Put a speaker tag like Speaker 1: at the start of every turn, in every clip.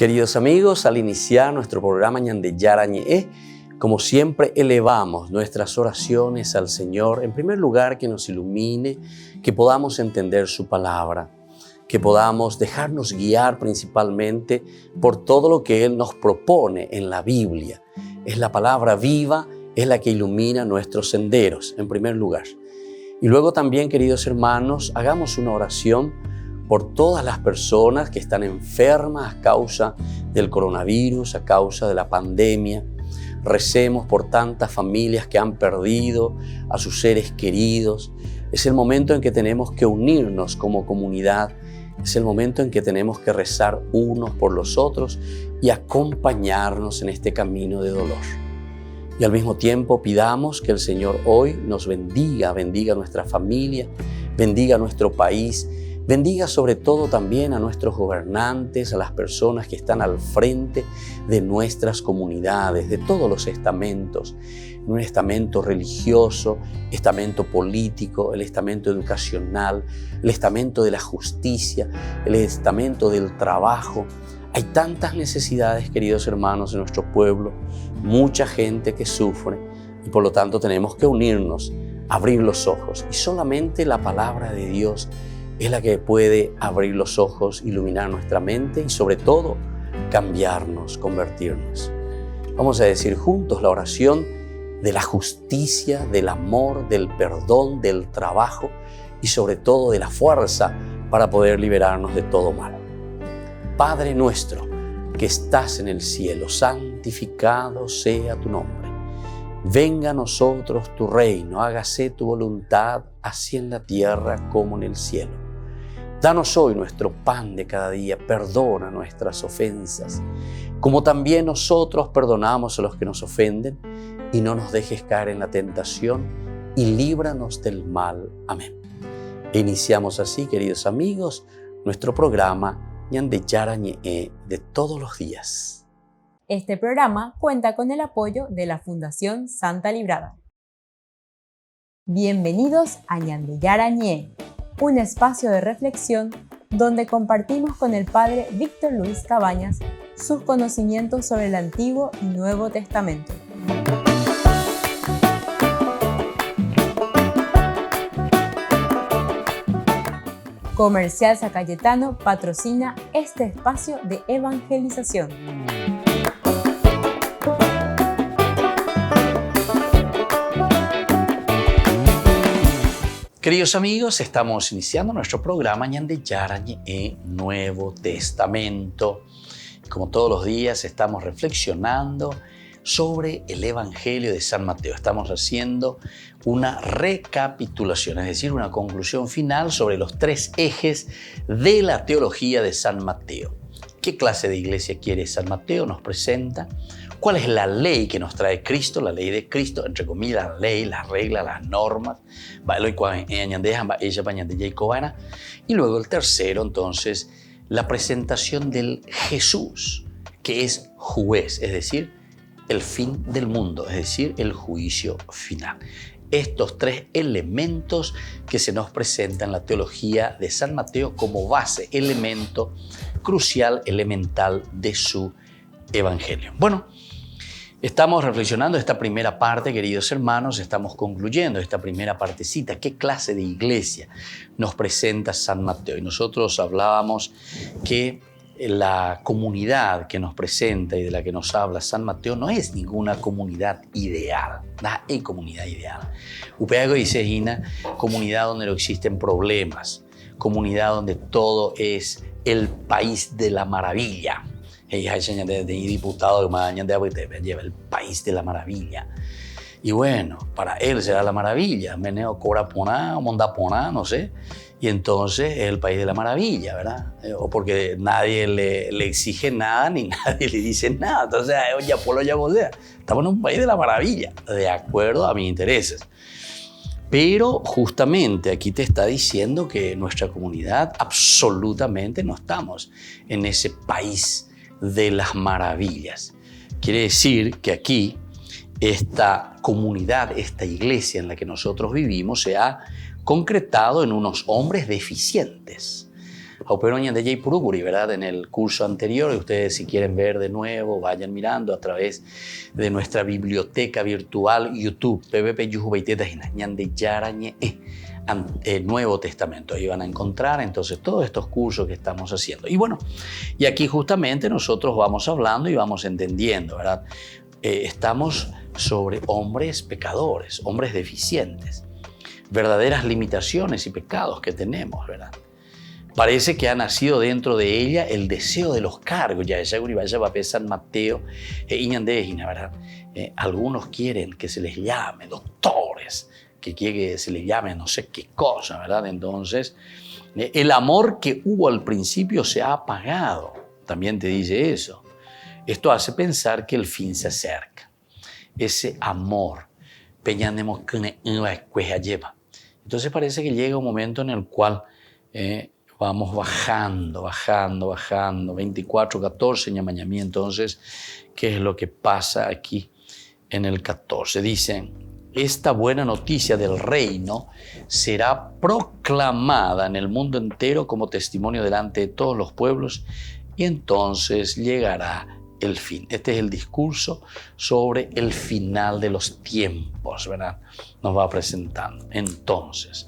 Speaker 1: Queridos amigos, al iniciar nuestro programa Ñande Yarañe, como siempre elevamos nuestras oraciones al Señor, en primer lugar que nos ilumine, que podamos entender su palabra, que podamos dejarnos guiar principalmente por todo lo que Él nos propone en la Biblia. Es la palabra viva, es la que ilumina nuestros senderos, en primer lugar. Y luego también, queridos hermanos, hagamos una oración por todas las personas que están enfermas a causa del coronavirus, a causa de la pandemia. Recemos por tantas familias que han perdido a sus seres queridos. Es el momento en que tenemos que unirnos como comunidad. Es el momento en que tenemos que rezar unos por los otros y acompañarnos en este camino de dolor. Y al mismo tiempo pidamos que el Señor hoy nos bendiga a nuestra familia, bendiga a nuestro país, bendiga sobre todo también a nuestros gobernantes, a las personas que están al frente de nuestras comunidades, de todos los estamentos, un estamento religioso, estamento político, el estamento educacional, el estamento de la justicia, el estamento del trabajo. Hay tantas necesidades, queridos hermanos, en nuestro pueblo, mucha gente que sufre y por lo tanto tenemos que unirnos, abrir los ojos y solamente la palabra de Dios es la que puede abrir los ojos, iluminar nuestra mente y sobre todo cambiarnos, convertirnos. Vamos a decir juntos la oración de la justicia, del amor, del perdón, del trabajo y sobre todo de la fuerza para poder liberarnos de todo mal. Padre nuestro que estás en el cielo, santificado sea tu nombre. Venga a nosotros tu reino, hágase tu voluntad, así en la tierra como en el cielo. Danos hoy nuestro pan de cada día, perdona nuestras ofensas, como también nosotros perdonamos a los que nos ofenden, y no nos dejes caer en la tentación, y líbranos del mal. Amén. E iniciamos así, queridos amigos, nuestro programa Ñande Yarañe de todos los días.
Speaker 2: Este programa cuenta con el apoyo de la Fundación Santa Librada. Bienvenidos a Ñande Yarañe, un espacio de reflexión donde compartimos con el Padre Víctor Luis Cabañas sus conocimientos sobre el Antiguo y Nuevo Testamento. Comercial San Cayetano patrocina este espacio de evangelización.
Speaker 1: Queridos amigos, estamos iniciando nuestro programa Ñande Yarañe Nuevo Testamento. Como todos los días estamos reflexionando sobre el Evangelio de San Mateo. Estamos haciendo una recapitulación, es decir, una conclusión final sobre los tres ejes de la teología de San Mateo. ¿Qué clase de iglesia quiere San Mateo? Nos presenta. ¿Cuál es la ley que nos trae Cristo? La ley de Cristo, entre comillas, la ley, las reglas, las normas. Y luego el tercero, entonces, la presentación del Jesús, que es juez, es decir, el fin del mundo, es decir, el juicio final. Estos tres elementos que se nos presentan en la teología de San Mateo como base, elemento crucial, elemental de su evangelio. Bueno, estamos reflexionando esta primera parte, queridos hermanos, estamos concluyendo esta primera partecita. ¿Qué clase de iglesia nos presenta San Mateo? Y nosotros hablábamos que la comunidad que nos presenta y de la que nos habla San Mateo no es ninguna comunidad ideal, no hay comunidad ideal. Upeago dice Gina, comunidad donde no existen problemas, comunidad donde todo es el país de la maravilla. Hay diputado que me lleva el país de la maravilla. Y bueno, para él será la maravilla, Meneo Coraponá, Mondaponá, no sé. Y entonces es el país de la maravilla, ¿verdad? O porque nadie le exige nada ni nadie le dice nada. Entonces, ya por lo llamo, estamos en un país de la maravilla, de acuerdo a mis intereses. Pero justamente aquí te está diciendo que nuestra comunidad absolutamente no estamos en ese país de las maravillas. Quiere decir que aquí esta comunidad, esta iglesia en la que nosotros vivimos se ha concretado en unos hombres deficientes. Auperoña de Jay Puruguri, ¿verdad? En el curso anterior, y ustedes si quieren ver de nuevo, vayan mirando a través de nuestra biblioteca virtual YouTube, PBP Yujubaiteta Ñan de Yarañe, Nuevo Testamento. Ahí van a encontrar entonces todos estos cursos que estamos haciendo. Y bueno, y aquí justamente nosotros vamos hablando y vamos entendiendo, ¿verdad? Estamos sobre hombres pecadores, hombres deficientes, verdaderas limitaciones y pecados que tenemos, ¿verdad? Parece que ha nacido dentro de ella el deseo de los cargos. Ya esa vaya va a San Mateo ¿verdad? Algunos quieren que se les llame doctores, que quiere que se les llame no sé qué cosa, ¿verdad? Entonces, el amor que hubo al principio se ha apagado. También te dice eso. Esto hace pensar que el fin se acerca. Ese amor, entonces parece que llega un momento en el cual vamos bajando, 24:14 ñamañamí. Entonces, ¿qué es lo que pasa aquí en el 14? Dice, esta buena noticia del reino será proclamada en el mundo entero como testimonio delante de todos los pueblos y entonces llegará el fin. Este es el discurso sobre el final de los tiempos, ¿verdad? Nos va presentando. Entonces,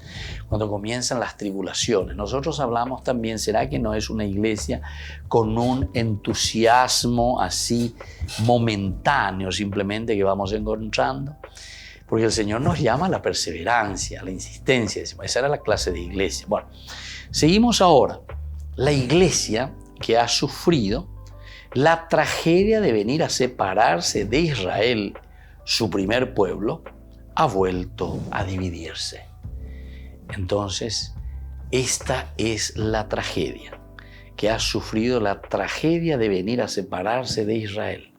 Speaker 1: cuando comienzan las tribulaciones, nosotros hablamos también, ¿será que no es una iglesia con un entusiasmo así momentáneo simplemente que vamos encontrando? Porque el Señor nos llama a la perseverancia, a la insistencia. Esa era la clase de iglesia. Bueno, seguimos ahora. La iglesia que ha sufrido la tragedia de venir a separarse de Israel, su primer pueblo, ha vuelto a dividirse. Entonces, esta es la tragedia que ha sufrido, la tragedia de venir a separarse de Israel.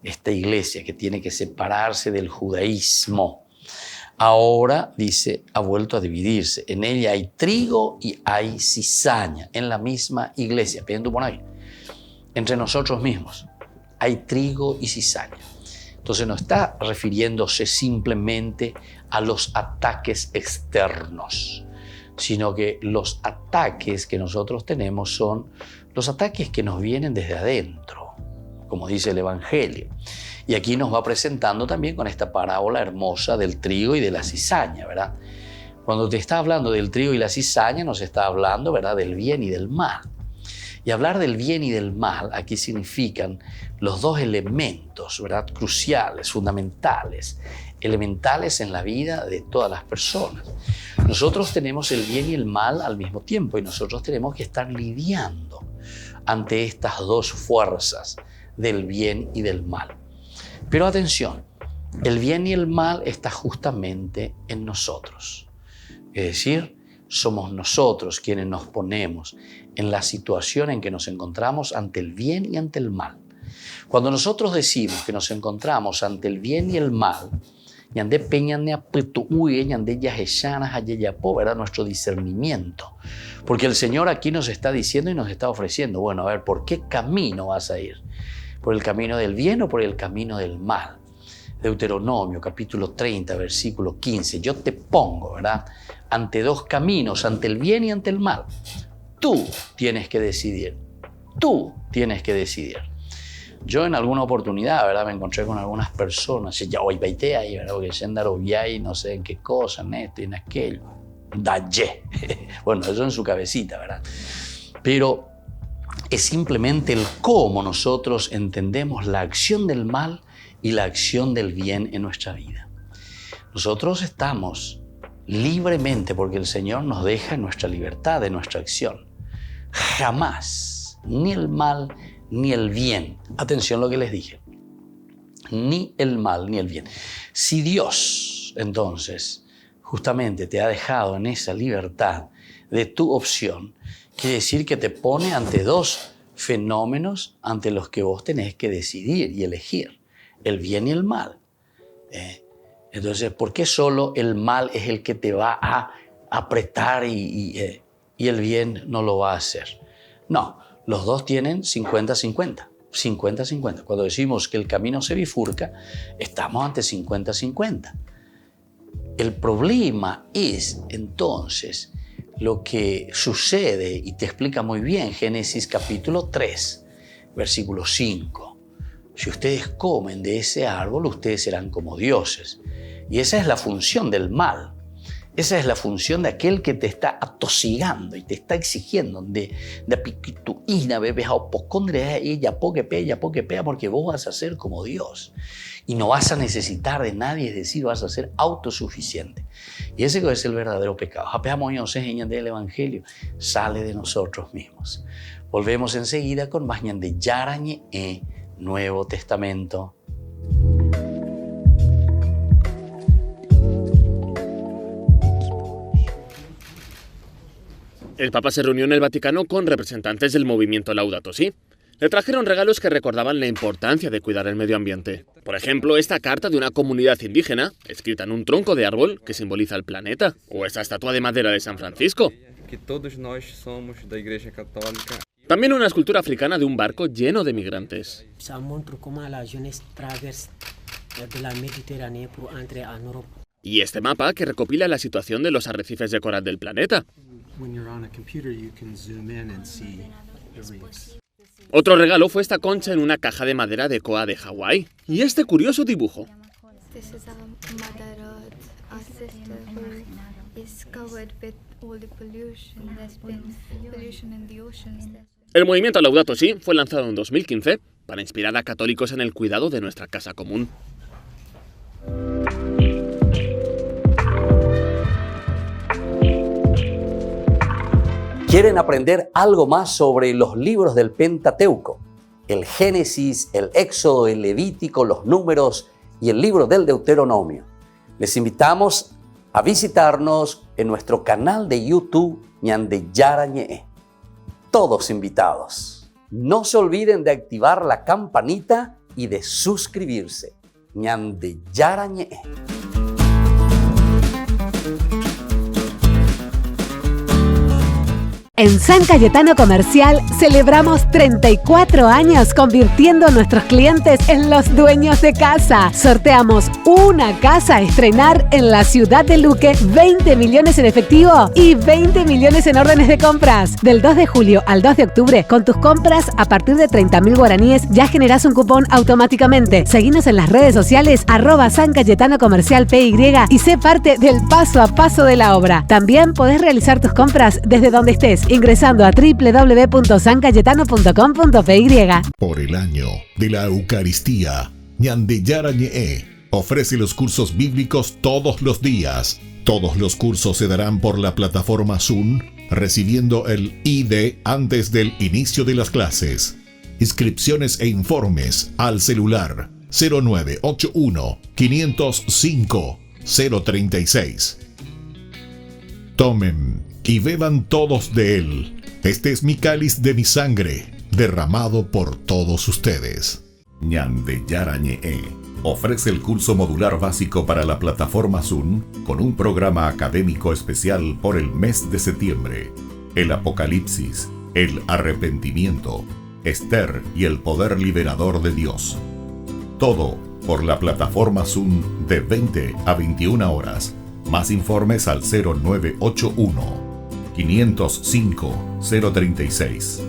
Speaker 1: Esta iglesia que tiene que separarse del judaísmo, ahora, dice, ha vuelto a dividirse. En ella hay trigo y hay cizaña, en la misma iglesia. Entre nosotros mismos hay trigo y cizaña. Entonces no está refiriéndose simplemente a los ataques externos, sino que los ataques que nosotros tenemos son los ataques que nos vienen desde adentro, como dice el Evangelio. Y aquí nos va presentando también con esta parábola hermosa del trigo y de la cizaña, ¿verdad? Cuando te está hablando del trigo y la cizaña, nos está hablando, ¿verdad?, del bien y del mal. Y hablar del bien y del mal aquí significan los dos elementos, ¿verdad?, cruciales, fundamentales, elementales en la vida de todas las personas. Nosotros tenemos el bien y el mal al mismo tiempo y nosotros tenemos que estar lidiando ante estas dos fuerzas del bien y del mal. Pero atención, el bien y el mal está justamente en nosotros. Es decir, somos nosotros quienes nos ponemos en la situación en que nos encontramos ante el bien y ante el mal. Cuando nosotros decimos que nos encontramos ante el bien y el mal, ¿verdad?, nuestro discernimiento. Porque el Señor aquí nos está diciendo y nos está ofreciendo, bueno, a ver, ¿por qué camino vas a ir? ¿Por el camino del bien o por el camino del mal? Deuteronomio, capítulo 30, versículo 15. Yo te pongo, ¿verdad?, ante dos caminos, ante el bien y ante el mal. Tú tienes que decidir. Tú tienes que decidir. Yo en alguna oportunidad, ¿verdad?, me encontré con algunas personas, ya hoy baité ahí, ¿verdad?, porque se ahí, no sé en qué cosa, en esto y en aquello. Daye. Bueno, eso en su cabecita, ¿verdad? Pero es simplemente el cómo nosotros entendemos la acción del mal y la acción del bien en nuestra vida. Nosotros estamos libremente porque el Señor nos deja en nuestra libertad de nuestra acción. Jamás, ni el mal ni el bien. Atención lo que les dije. Ni el mal ni el bien. Si Dios, entonces, justamente te ha dejado en esa libertad de tu opción, quiere decir que te pone ante dos fenómenos ante los que vos tenés que decidir y elegir, el bien y el mal. Entonces, ¿por qué solo el mal es el que te va a apretar y el bien no lo va a hacer? No, los dos tienen 50-50. 50-50. Cuando decimos que el camino se bifurca, estamos ante 50-50. El problema es, entonces, lo que sucede y te explica muy bien Génesis capítulo 3, versículo 5. Si ustedes comen de ese árbol, ustedes serán como dioses. Y esa es la función del mal. Esa es la función de aquel que te está atosigando y te está exigiendo de piquituina, bebes a opocondre, ella pea, porque vos vas a ser como Dios. Y no vas a necesitar de nadie, es decir, vas a ser autosuficiente. Y ese es el verdadero pecado. Apeamos y nos enseñan del Evangelio, sale de nosotros mismos. Volvemos enseguida con más de Yarañe Nuevo Testamento.
Speaker 3: El Papa se reunió en el Vaticano con representantes del movimiento Laudato Si. Le trajeron regalos que recordaban la importancia de cuidar el medio ambiente. Por ejemplo, esta carta de una comunidad indígena, escrita en un tronco de árbol que simboliza el planeta. O esta estatua de madera de San Francisco.
Speaker 4: Que todos nós somos da Igreja Católica.
Speaker 3: También una escultura africana de un barco lleno de migrantes. Y este mapa que recopila la situación de los arrecifes de coral del planeta. Otro regalo fue esta concha en una caja de madera de koa de Hawái. Y este curioso dibujo. El movimiento Laudato Si fue lanzado en 2015 para inspirar a católicos en el cuidado de nuestra casa común.
Speaker 1: ¿Quieren aprender algo más sobre los libros del Pentateuco? El Génesis, el Éxodo, el Levítico, los Números y el libro del Deuteronomio. Les invitamos a visitarnos en nuestro canal de YouTube Ñande Yarañe. Todos invitados. No se olviden de activar la campanita y de suscribirse. Ñande Yarañe.
Speaker 5: En San Cayetano Comercial celebramos 34 años convirtiendo a nuestros clientes en los dueños de casa. Sorteamos una casa a estrenar en la ciudad de Luque, 20 millones en efectivo y 20 millones en órdenes de compras. Del 2 de julio al 2 de octubre, con tus compras a partir de 30.000 guaraníes ya generás un cupón automáticamente. Seguinos en las redes sociales @San Cayetano Comercial PY y sé parte del paso a paso de la obra. También podés realizar tus compras desde donde estés, ingresando a www.sancayetano.com.py.
Speaker 6: Por el año de la Eucaristía, Ñande Yarañe ofrece los cursos bíblicos todos los días. Todos los cursos se darán por la plataforma Zoom, recibiendo el ID antes del inicio de las clases. Inscripciones e informes al celular 0981 505 036. Tomen y beban todos de él. Este es mi cáliz de mi sangre, derramado por todos ustedes. Ñande Yarañe ofrece el curso modular básico para la plataforma Zoom con un programa académico especial por el mes de septiembre. El Apocalipsis, el arrepentimiento, Esther y el poder liberador de Dios. Todo por la plataforma Zoom de 20 a 21 horas. Más informes al 0981 505 036.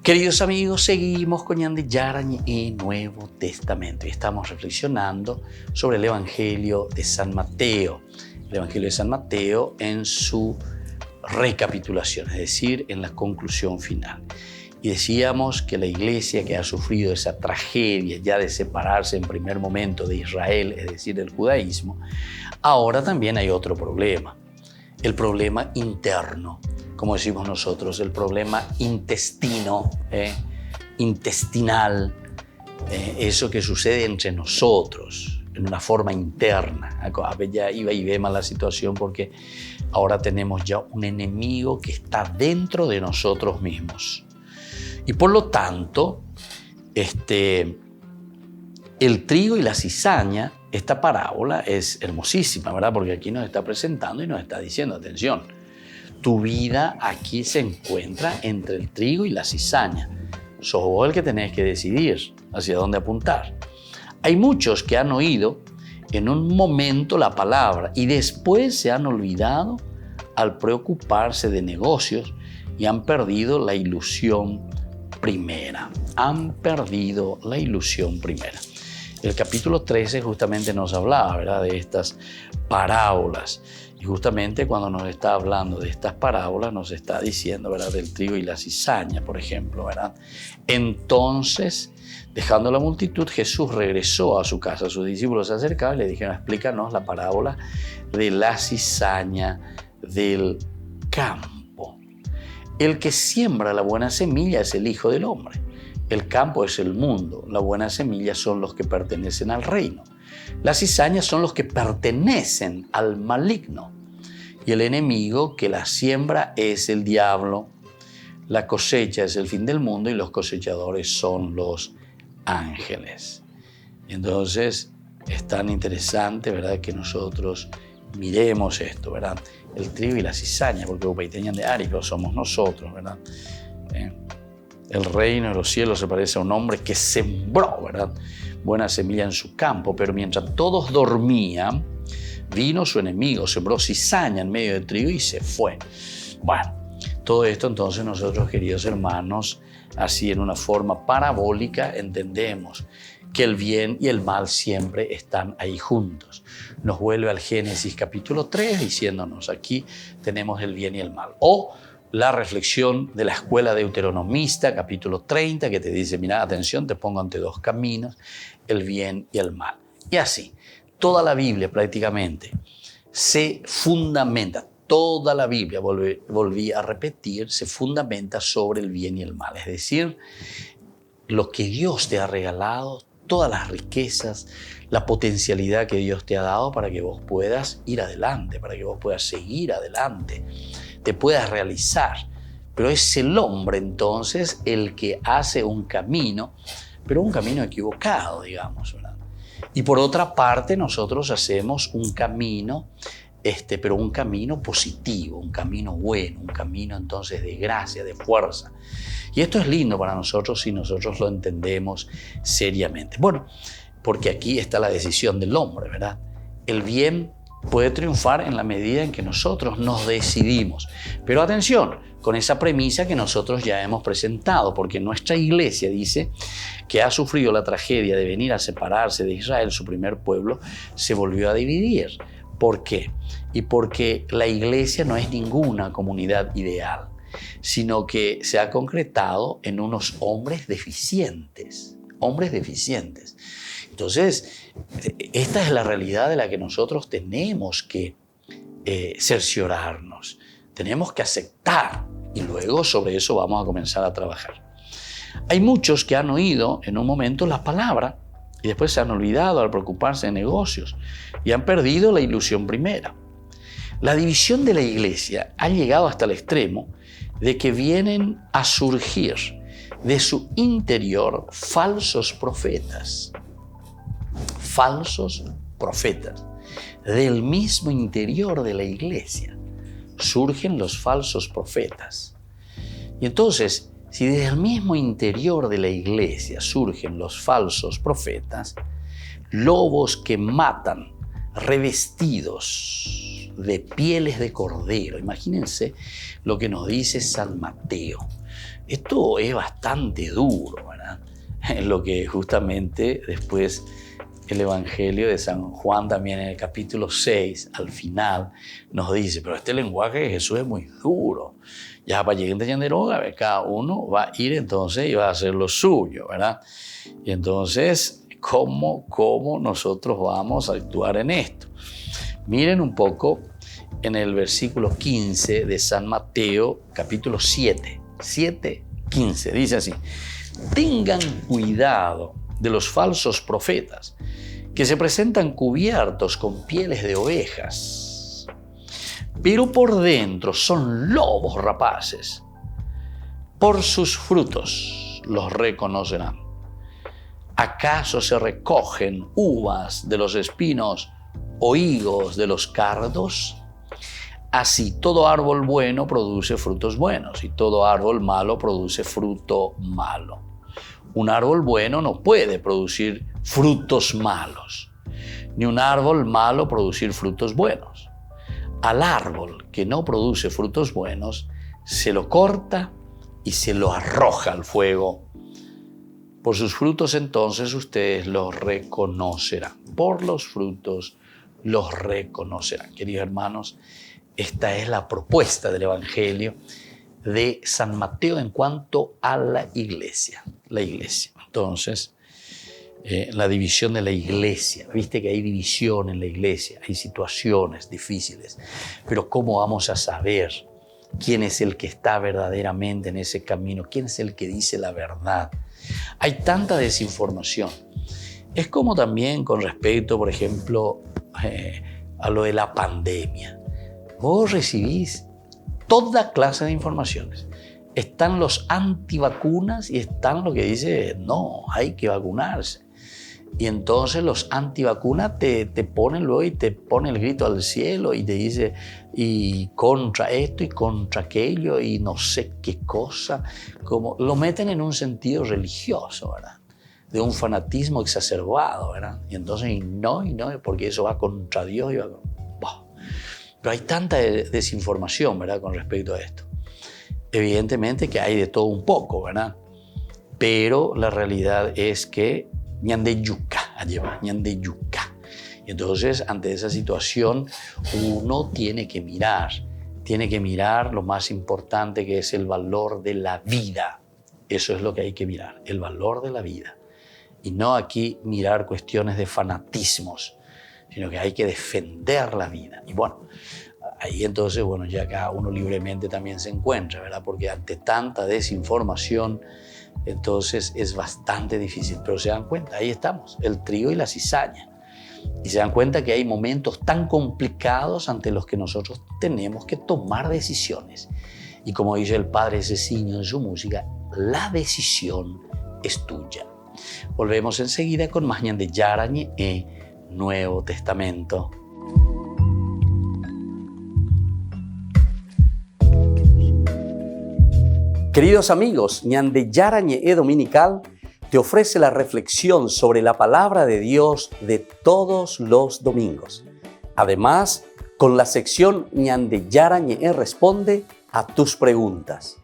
Speaker 1: Queridos amigos, seguimos con Ñande Yarañe Nuevo Testamento y estamos reflexionando sobre el Evangelio de San Mateo. El Evangelio de San Mateo en su recapitulación, es decir, en la conclusión final. Y decíamos que la iglesia que ha sufrido esa tragedia ya de separarse en primer momento de Israel, es decir, del judaísmo, ahora también hay otro problema, el problema interno, como decimos nosotros, el problema intestinal, eso que sucede entre nosotros, en una forma interna. Ya iba y ve más la situación porque ahora tenemos ya un enemigo que está dentro de nosotros mismos. Y por lo tanto, el trigo y la cizaña, esta parábola es hermosísima, ¿verdad? Porque aquí nos está presentando y nos está diciendo, atención, tu vida aquí se encuentra entre el trigo y la cizaña. sos vos el que tenés que decidir hacia dónde apuntar. Hay muchos que han oído en un momento la palabra y después se han olvidado al preocuparse de negocios y han perdido la ilusión primera. Han perdido la ilusión primera. El capítulo 13 justamente nos hablaba, ¿verdad?, de estas parábolas. Y justamente cuando nos está hablando de estas parábolas, nos está diciendo, ¿verdad?, del trigo y la cizaña, por ejemplo, ¿verdad? Entonces, dejando la multitud, Jesús regresó a su casa. Sus discípulos se acercaban y le dijeron: explícanos la parábola de la cizaña del campo. El que siembra la buena semilla es el Hijo del Hombre. El campo es el mundo. La buena semilla son los que pertenecen al reino. Las cizañas son los que pertenecen al maligno. Y el enemigo que la siembra es el diablo. La cosecha es el fin del mundo y los cosechadores son los ángeles. Entonces es tan interesante, ¿verdad?, que nosotros miremos esto, ¿verdad? El trigo y la cizaña, porque Upaiteñan de Árico somos nosotros, ¿verdad? El reino de los cielos se parece a un hombre que sembró, ¿verdad?, buena semilla en su campo, pero mientras todos dormían, vino su enemigo, sembró cizaña en medio del trigo y se fue. Bueno, todo esto entonces nosotros, queridos hermanos, así en una forma parabólica entendemos que el bien y el mal siempre están ahí juntos. Nos vuelve al Génesis capítulo 3 diciéndonos: aquí tenemos el bien y el mal. O la reflexión de la escuela deuteronomista, capítulo 30, que te dice: mira, atención, te pongo ante dos caminos, el bien y el mal. Y así, toda la Biblia prácticamente se fundamenta, toda la Biblia, volví a repetir, se fundamenta sobre el bien y el mal. Es decir, lo que Dios te ha regalado, todas las riquezas, la potencialidad que Dios te ha dado para que vos puedas ir adelante, para que vos puedas seguir adelante, te puedas realizar. Pero es el hombre entonces el que hace un camino, pero un camino equivocado, digamos, ¿verdad? Y por otra parte nosotros hacemos un camino, pero un camino positivo, un camino bueno, un camino entonces de gracia, de fuerza. Y esto es lindo para nosotros si nosotros lo entendemos seriamente. Bueno, porque aquí está la decisión del hombre, ¿verdad? El bien puede triunfar en la medida en que nosotros nos decidimos. Pero atención, con esa premisa que nosotros ya hemos presentado, porque nuestra iglesia dice que ha sufrido la tragedia de venir a separarse de Israel, su primer pueblo, se volvió a dividir. ¿Por qué? Y porque la iglesia no es ninguna comunidad ideal, sino que se ha concretado en unos hombres deficientes. Entonces, esta es la realidad de la que nosotros tenemos que cerciorarnos, tenemos que aceptar y luego sobre eso vamos a comenzar a trabajar. Hay muchos que han oído en un momento la palabra y después se han olvidado al preocuparse de negocios y han perdido la ilusión primera. La división de la iglesia ha llegado hasta el extremo de que vienen a surgir de su interior falsos profetas. Falsos profetas. Del mismo interior de la iglesia surgen los falsos profetas. Y entonces, si desde el mismo interior de la iglesia surgen los falsos profetas, lobos que matan revestidos de pieles de cordero. Imagínense lo que nos dice San Mateo. Esto es bastante duro, ¿verdad? Lo que justamente después el Evangelio de San Juan también en el capítulo 6, al final, nos dice, pero este lenguaje de Jesús es muy duro. Ya para llegar a droga, cada uno va a ir entonces y va a hacer lo suyo, ¿verdad? Y entonces, ¿cómo nosotros vamos a actuar en esto? Miren un poco en el versículo 15 de San Mateo, capítulo 7, 15, dice así: tengan cuidado de los falsos profetas que se presentan cubiertos con pieles de ovejas, pero por dentro son lobos rapaces. Por sus frutos los reconocerán. ¿Acaso se recogen uvas de los espinos o higos de los cardos? Así todo árbol bueno produce frutos buenos y todo árbol malo produce fruto malo. Un árbol bueno no puede producir frutos malos, ni un árbol malo producir frutos buenos. Al árbol que no produce frutos buenos, se lo corta y se lo arroja al fuego. Por sus frutos entonces ustedes los reconocerán. Por los frutos los reconocerán. Queridos hermanos, esta es la propuesta del Evangelio de San Mateo en cuanto a la iglesia. La iglesia. Entonces, la división de la iglesia. Viste que hay división en la iglesia, hay situaciones difíciles. Pero ¿cómo vamos a saber quién es el que está verdaderamente en ese camino? ¿Quién es el que dice la verdad? Hay tanta desinformación. Es como también con respecto, por ejemplo, a lo de la pandemia. Vos recibís toda clase de informaciones. Están los antivacunas y están lo que dice, no, hay que vacunarse. Y entonces los antivacunas te ponen luego y te ponen el grito al cielo y te dice, y contra esto y contra aquello y no sé qué cosa. Como lo meten en un sentido religioso, ¿verdad? De un fanatismo exacerbado, ¿verdad? Y entonces, y no, porque eso va contra Dios y va contra... Pero hay tanta desinformación, ¿verdad?, con respecto a esto. Evidentemente que hay de todo un poco, ¿verdad? Pero la realidad es que ñande yuca, ñande yuca. Y entonces, ante esa situación, uno tiene que mirar lo más importante, que es el valor de la vida. Eso es lo que hay que mirar, el valor de la vida. Y no aquí mirar cuestiones de fanatismos, sino que hay que defender la vida. Y bueno, ahí entonces, bueno, ya cada uno libremente también se encuentra, ¿verdad? Porque ante tanta desinformación, entonces es bastante difícil. Pero se dan cuenta, ahí estamos, el trigo y la cizaña. Y se dan cuenta que hay momentos tan complicados ante los que nosotros tenemos que tomar decisiones. Y como dice el padre Ceciño en su música, la decisión es tuya. Volvemos enseguida con más ñande Yarañe Nuevo Testamento. Queridos amigos, ñande Yarañe Dominical te ofrece la reflexión sobre la palabra de Dios de todos los domingos. Además, con la sección ñande Yarañe responde a tus preguntas.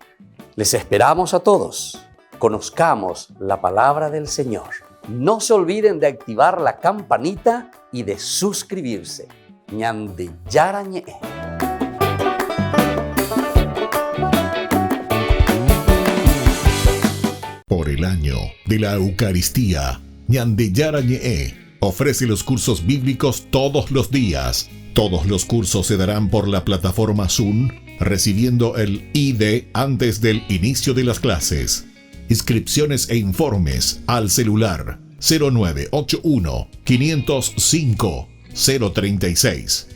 Speaker 1: Les esperamos a todos. Conozcamos la palabra del Señor. No se olviden de activar la campanita y de suscribirse. ñande Yarañe.
Speaker 6: Por el año de la Eucaristía, ñande Yarañe ofrece los cursos bíblicos todos los días. Todos los cursos se darán por la plataforma Zoom, recibiendo el ID antes del inicio de las clases. Inscripciones e informes al celular 0981 505 036.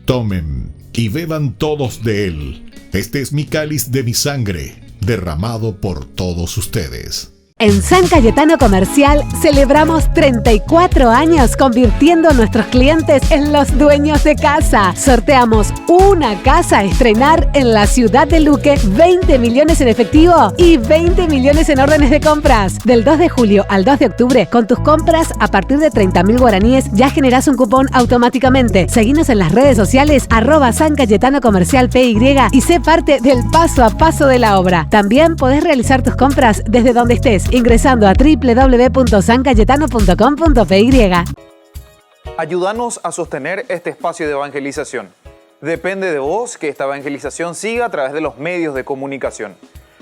Speaker 6: Tomen y beban todos de él. Este es mi cáliz de mi sangre, derramado por todos ustedes.
Speaker 5: En San Cayetano Comercial celebramos 34 años convirtiendo a nuestros clientes en los dueños de casa. Sorteamos una casa a estrenar en la ciudad de Luque, 20 millones en efectivo y 20 millones en órdenes de compras. Del 2 de julio al 2 de octubre, con tus compras a partir de 30.000 guaraníes ya generás un cupón automáticamente. Seguinos en las redes sociales @San Cayetano Comercial PY y sé parte del paso a paso de la obra. También podés realizar tus compras desde donde estés, ingresando a www.sancayetano.com.py.
Speaker 7: Ayúdanos a sostener este espacio de evangelización. Depende de vos que esta evangelización siga a través de los medios de comunicación.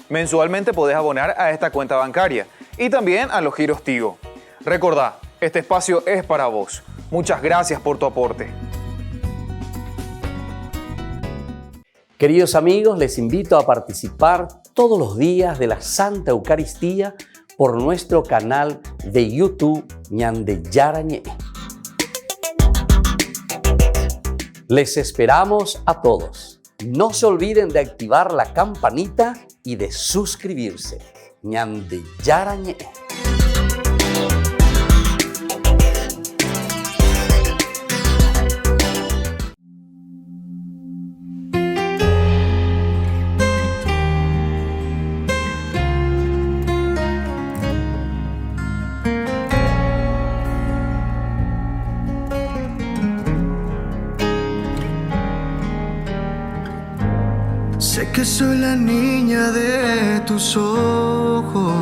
Speaker 7: Mensualmente podés abonar a esta cuenta bancaria y también a los giros Tigo. Recordá, este espacio es para vos. Muchas gracias por tu aporte.
Speaker 1: Queridos amigos, les invito a participar todos los días de la Santa Eucaristía por nuestro canal de YouTube ñande Yarañe. Les esperamos a todos. No se olviden de activar la campanita y de suscribirse. ñande Yarañe.
Speaker 8: Sé que soy la niña de tus ojos,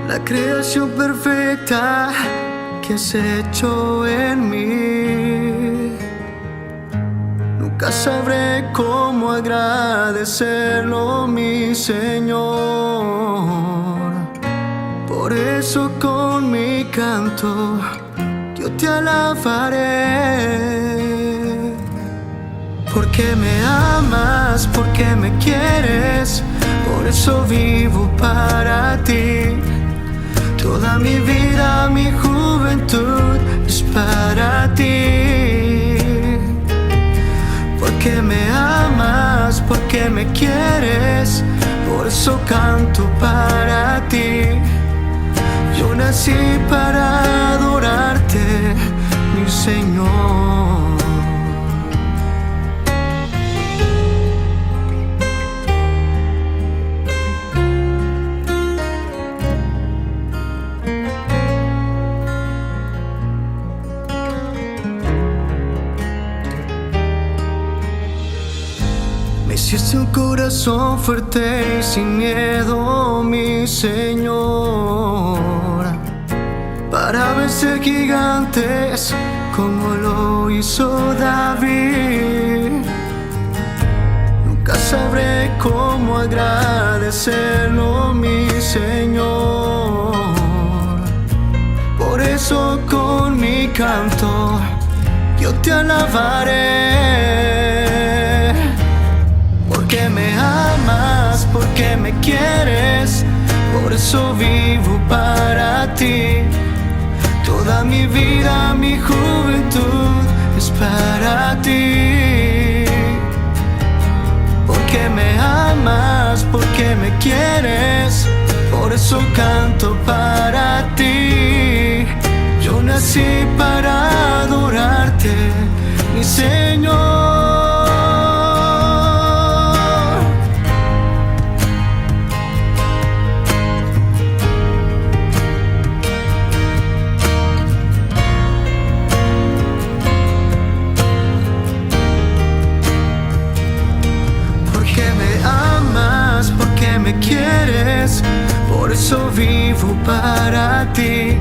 Speaker 8: la creación perfecta que has hecho en mí. Nunca sabré cómo agradecerlo, mi Señor. Por eso con mi canto yo te alabaré. Porque me amas, porque me quieres, por eso vivo para ti. Toda mi vida, mi juventud es para ti. Porque me amas, porque me quieres, por eso canto para ti. Yo nací para adorarte, mi Señor. Hiciste un corazón fuerte y sin miedo, mi Señor, para vencer gigantes como lo hizo David. Nunca sabré cómo agradecerlo, mi Señor. Por eso con mi canto yo te alabaré. Porque me amas, porque me quieres, por eso vivo para ti. Toda mi vida, mi juventud es para ti. Porque me amas, porque me quieres, por eso canto para ti. Yo nací para adorarte, mi Señor. Me quieres, por eso vivo para ti.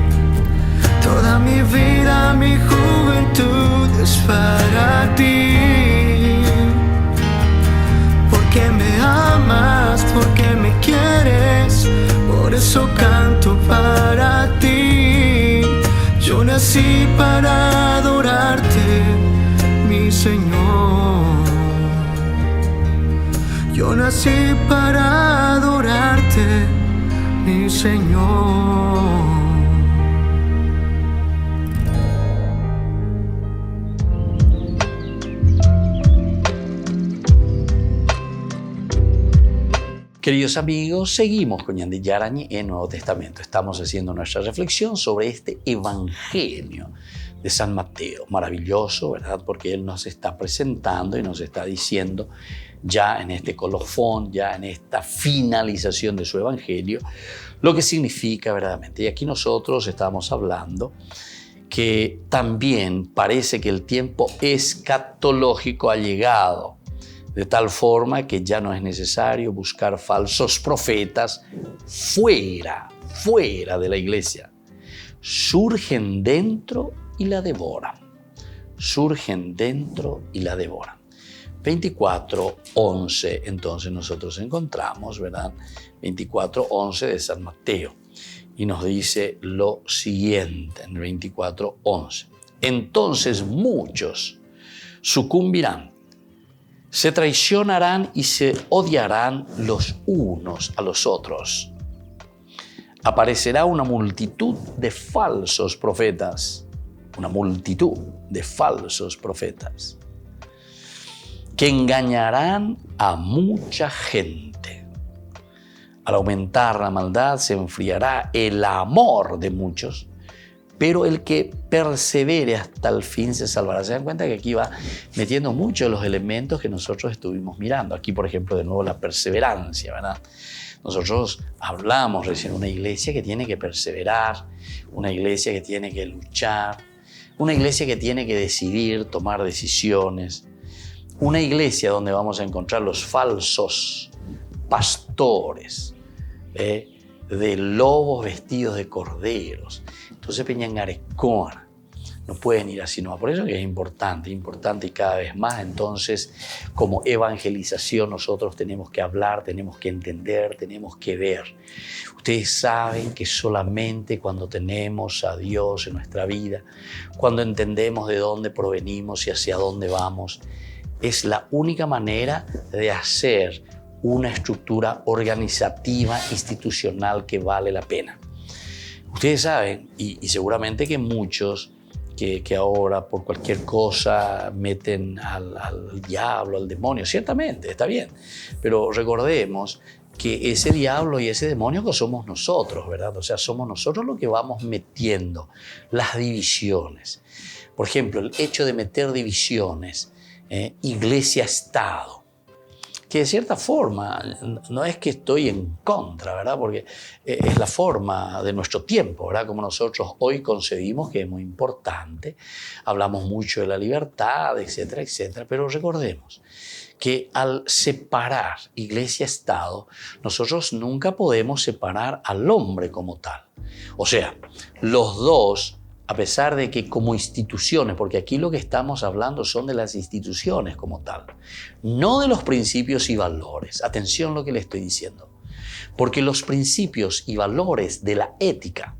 Speaker 8: Toda mi vida, mi juventud es para ti. Porque me amas, porque me quieres, por eso canto para ti. Yo nací para adorarte, mi Señor. Yo nací para adorarte, mi Señor.
Speaker 1: Queridos amigos, seguimos con Ñande Yarañe en Nuevo Testamento. Estamos haciendo nuestra reflexión sobre este Evangelio de San Mateo. Maravilloso, ¿verdad? Porque él nos está presentando y nos está diciendo ya en este colofón, ya en esta finalización de su Evangelio, lo que significa verdaderamente. Y aquí nosotros estamos hablando que también parece que el tiempo escatológico ha llegado, de tal forma que ya no es necesario buscar falsos profetas fuera de la iglesia. Surgen dentro y la devoran. Surgen dentro y la devoran. 24:11, entonces nosotros encontramos, ¿verdad? 24:11 de San Mateo. Y nos dice lo siguiente en 24:11. Entonces muchos sucumbirán, se traicionarán y se odiarán los unos a los otros. Aparecerá una multitud de falsos profetas, que engañarán a mucha gente. Al aumentar la maldad se enfriará el amor de muchos, pero el que persevere hasta el fin se salvará. Se dan cuenta que aquí va metiendo muchos de los elementos que nosotros estuvimos mirando. Aquí, por ejemplo, de nuevo la perseverancia, ¿verdad? Nosotros hablamos recién de una iglesia que tiene que perseverar, una iglesia que tiene que luchar, una iglesia que tiene que decidir, tomar decisiones. una iglesia donde vamos a encontrar los falsos pastores, de lobos vestidos de corderos. Entonces Peñangarecona no pueden ir así, no. Por eso que es importante y cada vez más. Entonces, como evangelización nosotros tenemos que hablar, tenemos que entender, tenemos que ver. Ustedes saben que solamente cuando tenemos a Dios en nuestra vida, cuando entendemos de dónde provenimos y hacia dónde vamos, es la única manera de hacer una estructura organizativa, institucional que vale la pena. Ustedes saben, y seguramente que muchos que ahora por cualquier cosa meten al diablo, al demonio, ciertamente, está bien, pero recordemos que ese diablo y ese demonio que somos nosotros, ¿verdad? O sea, somos nosotros los que vamos metiendo las divisiones. Por ejemplo, el hecho de meter divisiones, iglesia-estado, que de cierta forma no es que estoy en contra, ¿verdad? Porque es la forma de nuestro tiempo, ¿verdad? Como nosotros hoy concebimos que es muy importante, hablamos mucho de la libertad, etcétera, etcétera, pero recordemos que al separar iglesia-estado, nosotros nunca podemos separar al hombre como tal. O sea, los dos, a pesar de que como instituciones, porque aquí lo que estamos hablando son de las instituciones como tal, no de los principios y valores. Atención lo que le estoy diciendo. Porque los principios y valores de la ética,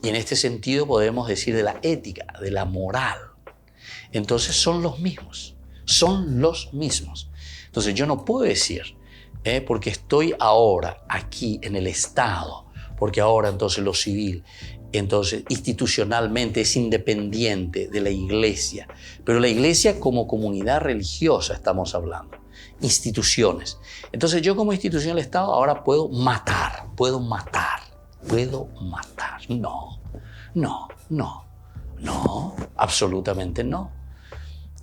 Speaker 1: y en este sentido podemos decir de la ética, de la moral, entonces son los mismos. Son los mismos. Entonces yo no puedo decir, porque estoy ahora aquí en el Estado, porque ahora entonces lo civil, entonces institucionalmente es independiente de la iglesia, pero la iglesia como comunidad religiosa estamos hablando, instituciones. Entonces yo como institución del Estado ahora puedo matar. No, absolutamente no.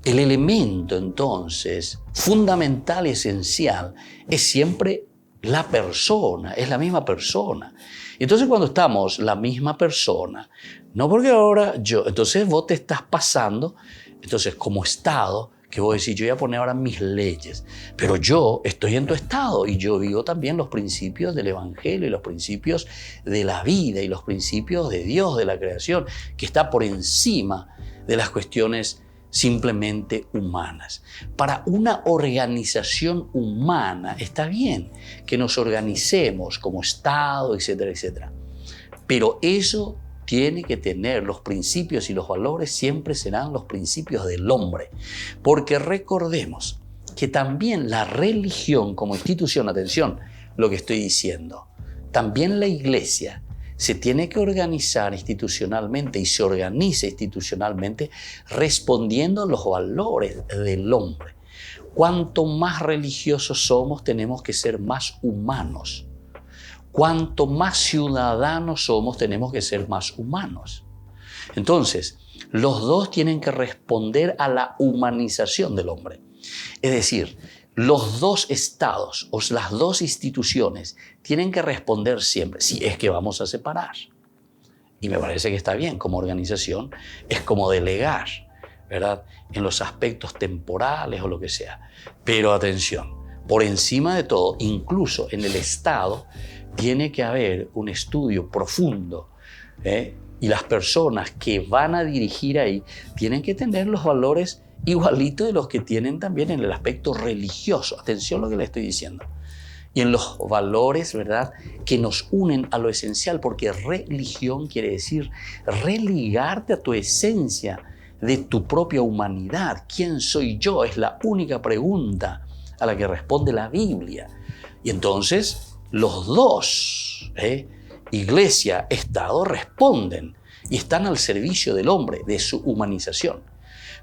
Speaker 1: El elemento entonces fundamental y esencial es siempre la persona, es la misma persona. Entonces cuando estamos la misma persona, no porque ahora entonces vos te estás pasando, entonces como Estado, que vos decís, yo voy a poner ahora mis leyes, pero yo estoy en tu Estado y yo vivo también los principios del Evangelio y los principios de la vida y los principios de Dios, de la creación, que está por encima de las cuestiones simplemente humanas. Para una organización humana está bien que nos organicemos como Estado, etcétera, etcétera. Pero eso tiene que tener los principios y los valores, siempre serán los principios del hombre. Porque recordemos que también la religión como institución, atención lo que estoy diciendo, también la iglesia se tiene que organizar institucionalmente y se organiza institucionalmente respondiendo a los valores del hombre. Cuanto más religiosos somos, tenemos que ser más humanos. Cuanto más ciudadanos somos, tenemos que ser más humanos. Entonces, los dos tienen que responder a la humanización del hombre. Es decir, los dos estados o las dos instituciones tienen que responder siempre, si es que vamos a separar. Y me parece que está bien, como organización, es como delegar, ¿verdad? En los aspectos temporales o lo que sea. Pero atención, por encima de todo, incluso en el Estado, tiene que haber un estudio profundo, y las personas que van a dirigir ahí tienen que tener los valores igualito de los que tienen también en el aspecto religioso. Atención a lo que le estoy diciendo. Y en los valores, ¿verdad?, que nos unen a lo esencial, porque religión quiere decir religarte a tu esencia de tu propia humanidad. ¿Quién soy yo? Es la única pregunta a la que responde la Biblia. Y entonces los dos, iglesia, Estado, responden y están al servicio del hombre, de su humanización.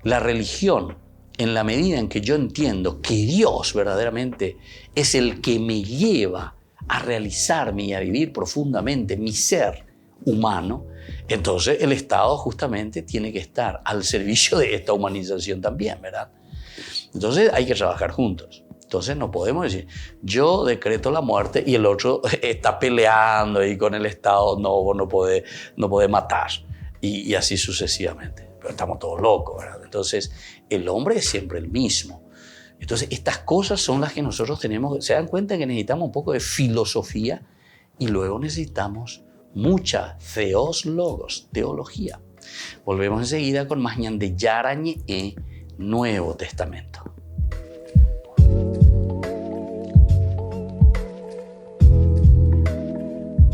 Speaker 1: La religión, en la medida en que yo entiendo que Dios verdaderamente es el que me lleva a realizarme y a vivir profundamente mi ser humano, entonces el Estado justamente tiene que estar al servicio de esta humanización también, ¿verdad? Entonces hay que trabajar juntos. Entonces no podemos decir, yo decreto la muerte y el otro está peleando ahí con el Estado, no, vos no podés matar, y así sucesivamente. Pero estamos todos locos, ¿verdad? Entonces, el hombre es siempre el mismo. Entonces, estas cosas son las que nosotros tenemos. Se dan cuenta que necesitamos un poco de filosofía y luego necesitamos mucha theos logos, teología. Volvemos enseguida con más Ñande Yarañe, Nuevo Testamento.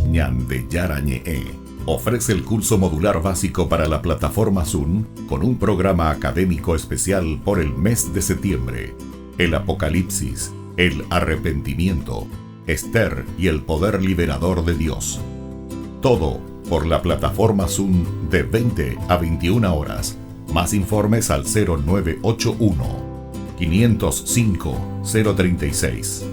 Speaker 6: Ñande Yarañe ofrece el curso modular básico para la plataforma Zoom con un programa académico especial por el mes de septiembre. El Apocalipsis, el arrepentimiento, Esther y el poder liberador de Dios. Todo por la plataforma Zoom de 20 a 21 horas. Más informes al 0981 505 036.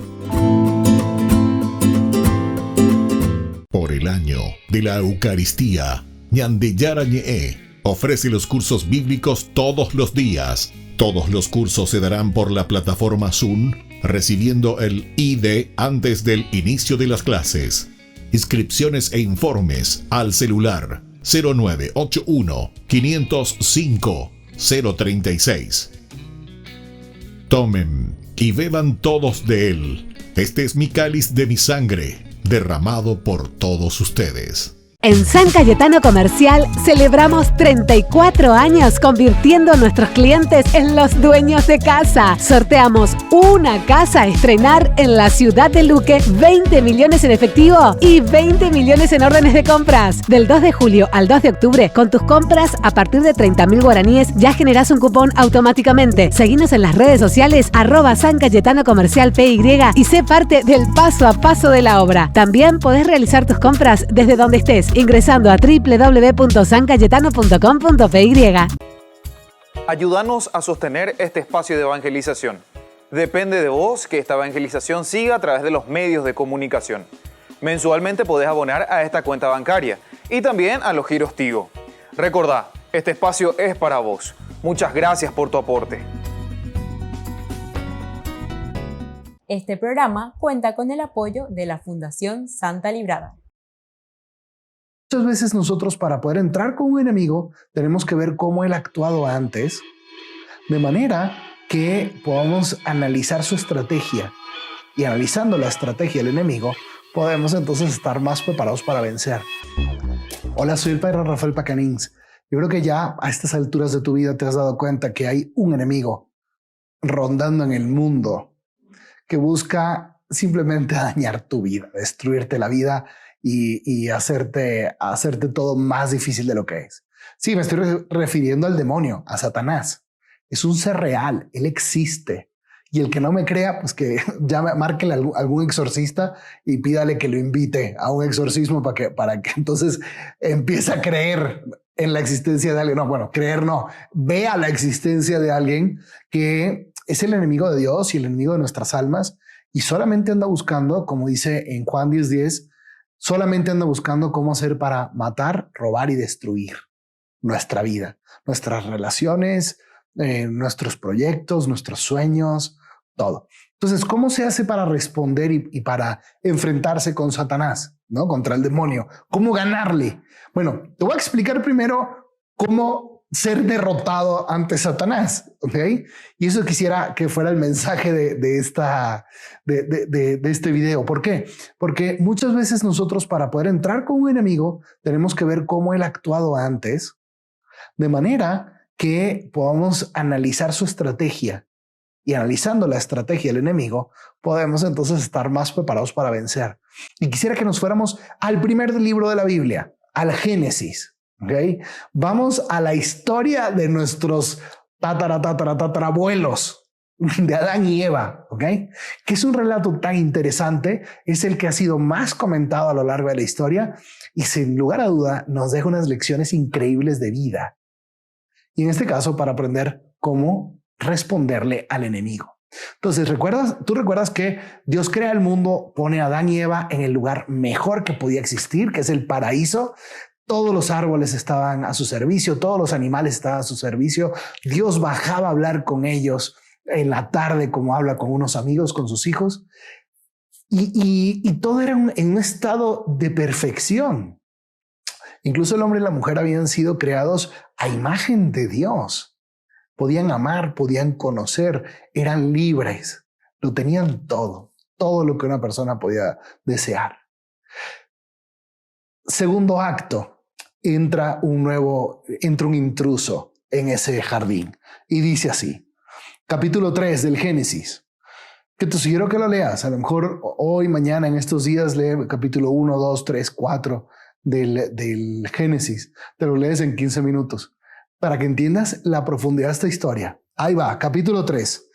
Speaker 6: Por el año de la Eucaristía, Ñande Yarañe ofrece los cursos bíblicos todos los días. Todos los cursos se darán por la plataforma Zoom, recibiendo el ID antes del inicio de las clases. Inscripciones e informes al celular 0981 505 036. Tomen y beban todos de él. Este es mi cáliz de mi sangre, derramado por todos ustedes.
Speaker 5: En San Cayetano Comercial celebramos 34 años convirtiendo a nuestros clientes en los dueños de casa. Sorteamos una casa a estrenar en la ciudad de Luque, 20 millones en efectivo y 20 millones en órdenes de compras. Del 2 de julio al 2 de octubre, con tus compras a partir de 30.000 guaraníes ya generás un cupón automáticamente. Seguinos en las redes sociales @San Cayetano Comercial PY y sé parte del paso a paso de la obra. También podés realizar tus compras desde donde estés, ingresando a www.sancayetano.com.py.
Speaker 7: Ayúdanos a sostener este espacio de evangelización. Depende de vos que esta evangelización siga a través de los medios de comunicación. Mensualmente podés abonar a esta cuenta bancaria y también a los giros Tigo. Recordá, este espacio es para vos. Muchas gracias por tu aporte.
Speaker 2: Este programa cuenta con el apoyo de la Fundación Santa Librada.
Speaker 9: Muchas veces nosotros, para poder entrar con un enemigo, tenemos que ver cómo él ha actuado antes, de manera que podamos analizar su estrategia. Y analizando la estrategia del enemigo, podemos entonces estar más preparados para vencer. Hola, soy el padre Rafael Pacanins. Yo creo que ya a estas alturas de tu vida te has dado cuenta que hay un enemigo rondando en el mundo que busca simplemente dañar tu vida, destruirte la vida y hacerte todo más difícil de lo que es. Sí, me estoy refiriendo al demonio, a Satanás. Es un ser real, él existe. Y el que no me crea, pues que ya márquele a algún exorcista y pídale que lo invite a un exorcismo para que entonces empiece a creer en la existencia de alguien. No, bueno, creer no. Vea la existencia de alguien que es el enemigo de Dios y el enemigo de nuestras almas y solamente anda buscando, como dice en Juan 10:10, solamente anda buscando cómo hacer para matar, robar y destruir nuestra vida, nuestras relaciones, nuestros proyectos, nuestros sueños, todo. Entonces, ¿cómo se hace para responder y para enfrentarse con Satanás, ¿no? Contra el demonio? ¿Cómo ganarle? Bueno, te voy a explicar primero cómo ser derrotado ante Satanás, ¿ok? Y eso quisiera que fuera el mensaje de este video. ¿Por qué? Porque muchas veces nosotros, para poder entrar con un enemigo, tenemos que ver cómo él ha actuado antes, de manera que podamos analizar su estrategia. Y analizando la estrategia del enemigo, podemos entonces estar más preparados para vencer. Y quisiera que nos fuéramos al primer libro de la Biblia, al Génesis. ¿Okay? Vamos a la historia de nuestros tatarabuelos, de Adán y Eva, ¿okay? Que es un relato tan interesante, es el que ha sido más comentado a lo largo de la historia y sin lugar a duda nos deja unas lecciones increíbles de vida. Y en este caso, para aprender cómo responderle al enemigo. Entonces, ¿tú recuerdas que Dios crea el mundo, pone a Adán y Eva en el lugar mejor que podía existir, que es el paraíso? Todos los árboles estaban a su servicio, todos los animales estaban a su servicio. Dios bajaba a hablar con ellos en la tarde, como habla con unos amigos, con sus hijos. Y todo era en un estado de perfección. Incluso el hombre y la mujer habían sido creados a imagen de Dios. podían amar, podían conocer, eran libres, lo tenían todo lo que una persona podía desear. Segundo acto, entra un intruso en ese jardín y dice así, capítulo 3 del Génesis, que te sugiero que lo leas, a lo mejor hoy, mañana, en estos días, lee capítulo 1, 2, 3, 4 del Génesis, te lo lees en 15 minutos, para que entiendas la profundidad de esta historia. Ahí va, capítulo 3.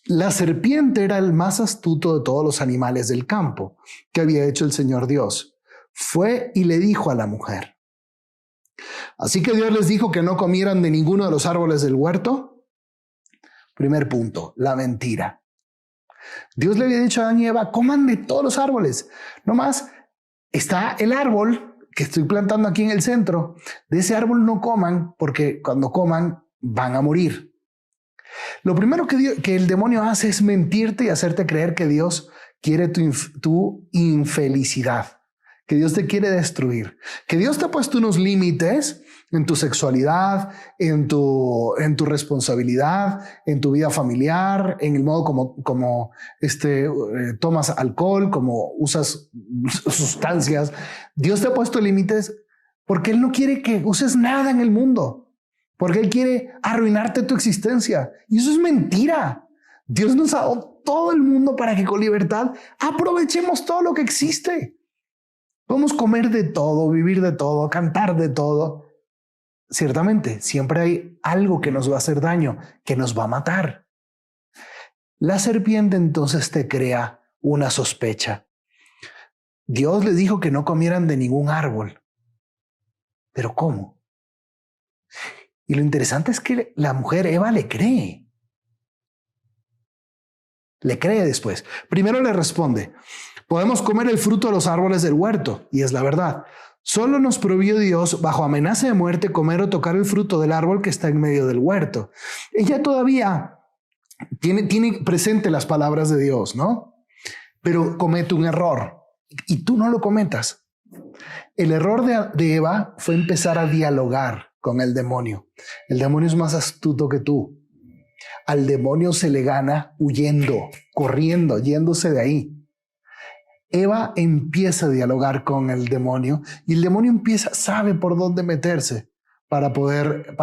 Speaker 9: La serpiente era el más astuto de todos los animales del campo que había hecho el Señor Dios. Fue y le dijo a la mujer. Así que Dios les dijo que no comieran de ninguno de los árboles del huerto. Primer punto, la mentira. Dios le había dicho a Adán y Eva, coman de todos los árboles. No más, está el árbol que estoy plantando aquí en el centro. De ese árbol no coman, porque cuando coman van a morir. Lo primero que el demonio hace es mentirte y hacerte creer que Dios quiere tu infelicidad, que Dios te quiere destruir, que Dios te ha puesto unos límites en tu sexualidad, en tu responsabilidad, en tu vida familiar, en el modo como tomas alcohol, como usas sustancias. Dios te ha puesto límites porque Él no quiere que uses nada en el mundo. Porque Él quiere arruinarte tu existencia. Y eso es mentira. Dios nos ha dado todo el mundo para que con libertad aprovechemos todo lo que existe. Podemos comer de todo, vivir de todo, cantar de todo. Ciertamente, siempre hay algo que nos va a hacer daño, que nos va a matar. La serpiente entonces te crea una sospecha. Dios les dijo que no comieran de ningún árbol. ¿Pero cómo? Y lo interesante es que la mujer Eva le cree. Le cree después. Primero le responde, podemos comer el fruto de los árboles del huerto. Y es la verdad. Solo nos prohibió Dios, bajo amenaza de muerte, comer o tocar el fruto del árbol que está en medio del huerto. Ella todavía tiene presente las palabras de Dios, ¿no? Pero comete un error. Y tú no lo cometas. El error de Eva fue empezar a dialogar con el demonio. El demonio es más astuto que tú. Al demonio se le gana huyendo, corriendo, yéndose de ahí. Eva empieza a dialogar con el demonio y el demonio sabe por dónde meterse para poder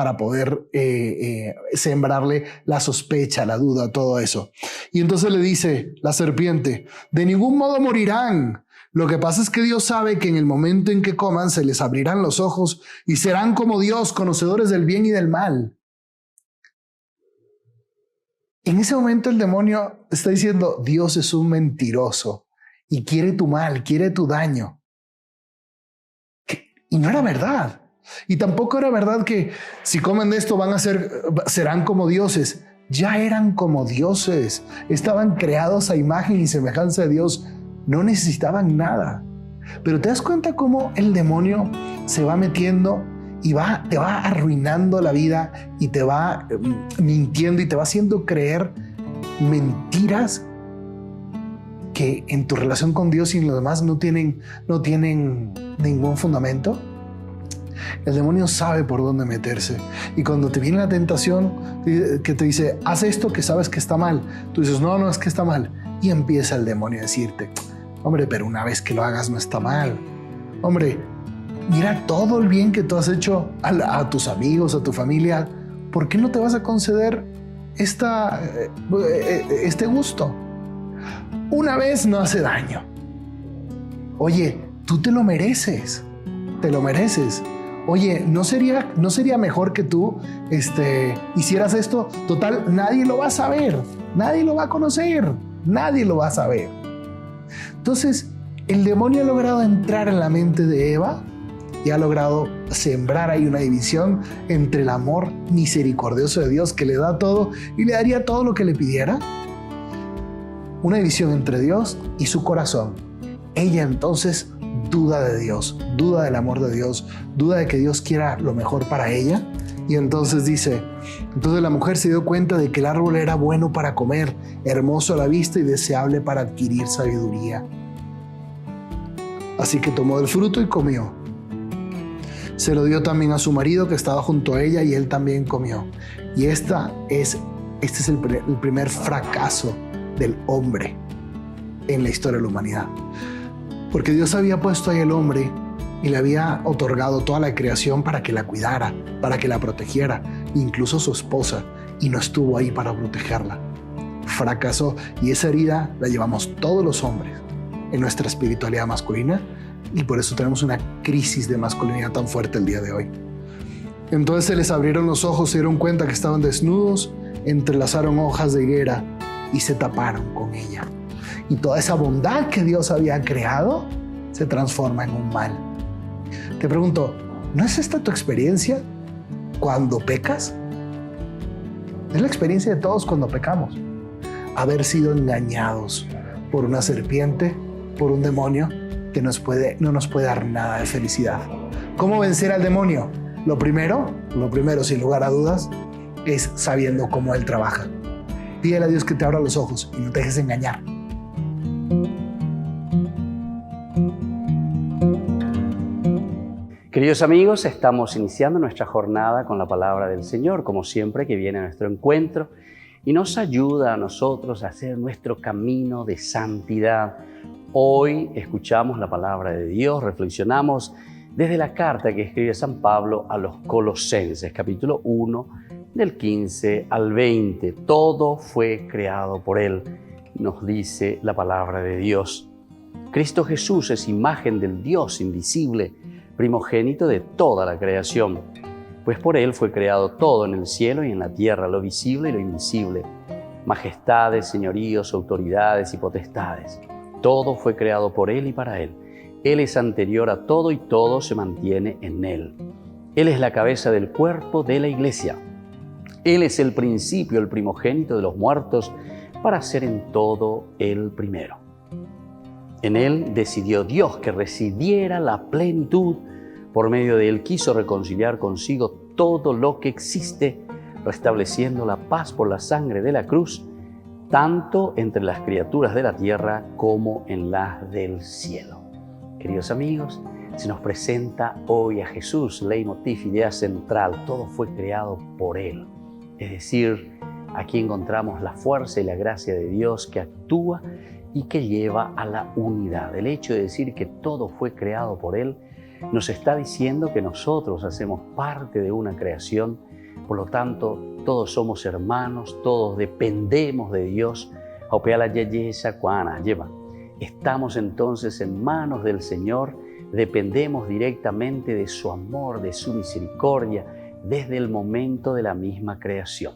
Speaker 9: sembrarle la sospecha, la duda, todo eso. Y entonces le dice la serpiente, de ningún modo morirán. Lo que pasa es que Dios sabe que en el momento en que coman se les abrirán los ojos y serán como Dios, conocedores del bien y del mal. En ese momento el demonio está diciendo, Dios es un mentiroso y quiere tu mal, quiere tu daño. Y no era verdad. Y tampoco era verdad que si comen de esto serán como dioses. Ya eran como dioses. Estaban creados a imagen y semejanza de Dios. No necesitaban nada. Pero te das cuenta cómo el demonio se va metiendo y te va arruinando la vida y te va mintiendo y te va haciendo creer mentiras que en tu relación con Dios y en lo demás no tienen ningún fundamento. El demonio sabe por dónde meterse. Y cuando te viene la tentación que te dice, haz esto que sabes que está mal, tú dices, no, es que está mal. Y empieza el demonio a decirte, hombre, pero una vez que lo hagas no está mal. Hombre, mira todo el bien que tú has hecho a tus amigos, a tu familia. ¿Por qué no te vas a conceder este gusto? Una vez no hace daño. Oye, tú te lo mereces. Te lo mereces. Oye, ¿no sería mejor que tú hicieras esto? Total, nadie lo va a saber. Nadie lo va a conocer. Nadie lo va a saber. Entonces, el demonio ha logrado entrar en la mente de Eva y ha logrado sembrar ahí una división entre el amor misericordioso de Dios que le da todo y le daría todo lo que le pidiera. Una división entre Dios y su corazón. Ella entonces duda de Dios, duda del amor de Dios, duda de que Dios quiera lo mejor para ella. Y entonces entonces la mujer se dio cuenta de que el árbol era bueno para comer, hermoso a la vista y deseable para adquirir sabiduría. Así que tomó del fruto y comió. Se lo dio también a su marido que estaba junto a ella y él también comió. Y este es el primer fracaso del hombre en la historia de la humanidad. Porque Dios había puesto ahí al hombre y le había otorgado toda la creación para que la cuidara, para que la protegiera, incluso su esposa, y no estuvo ahí para protegerla. Fracasó, y esa herida la llevamos todos los hombres en nuestra espiritualidad masculina, y por eso tenemos una crisis de masculinidad tan fuerte el día de hoy. Entonces se les abrieron los ojos, se dieron cuenta que estaban desnudos, entrelazaron hojas de higuera y se taparon con ella. Y toda esa bondad que Dios había creado se transforma en un mal. Te pregunto, ¿no es esta tu experiencia cuando pecas? Es la experiencia de todos cuando pecamos. Haber sido engañados por una serpiente, por un demonio que no nos puede dar nada de felicidad. ¿Cómo vencer al demonio? Lo primero, sin lugar a dudas, es sabiendo cómo él trabaja. Pídele a Dios que te abra los ojos y no te dejes engañar.
Speaker 1: Queridos amigos, estamos iniciando nuestra jornada con la palabra del Señor, como siempre, que viene a nuestro encuentro y nos ayuda a nosotros a hacer nuestro camino de santidad. Hoy escuchamos la palabra de Dios, reflexionamos desde la carta que escribe San Pablo a los Colosenses, capítulo 1, del 15 al 20. Todo fue creado por Él, nos dice la palabra de Dios. Cristo Jesús es imagen del Dios invisible, primogénito de toda la creación, pues por Él fue creado todo en el cielo y en la tierra, lo visible y lo invisible, majestades, señoríos, autoridades y potestades. Todo fue creado por Él y para Él. Él es anterior a todo y todo se mantiene en Él. Él es la cabeza del cuerpo de la Iglesia. Él es el principio, el primogénito de los muertos, para ser en todo el primero. En Él decidió Dios que residiera la plenitud. Por medio de Él quiso reconciliar consigo todo lo que existe, restableciendo la paz por la sangre de la cruz, tanto entre las criaturas de la tierra como en las del cielo. Queridos amigos, se nos presenta hoy a Jesús, leitmotiv, idea central. Todo fue creado por Él. Es decir, aquí encontramos la fuerza y la gracia de Dios que actúa y que lleva a la unidad. El hecho de decir que todo fue creado por Él nos está diciendo que nosotros hacemos parte de una creación. Por lo tanto, todos somos hermanos, todos dependemos de Dios. Estamos entonces en manos del Señor, dependemos directamente de su amor, de su misericordia, desde el momento de la misma creación.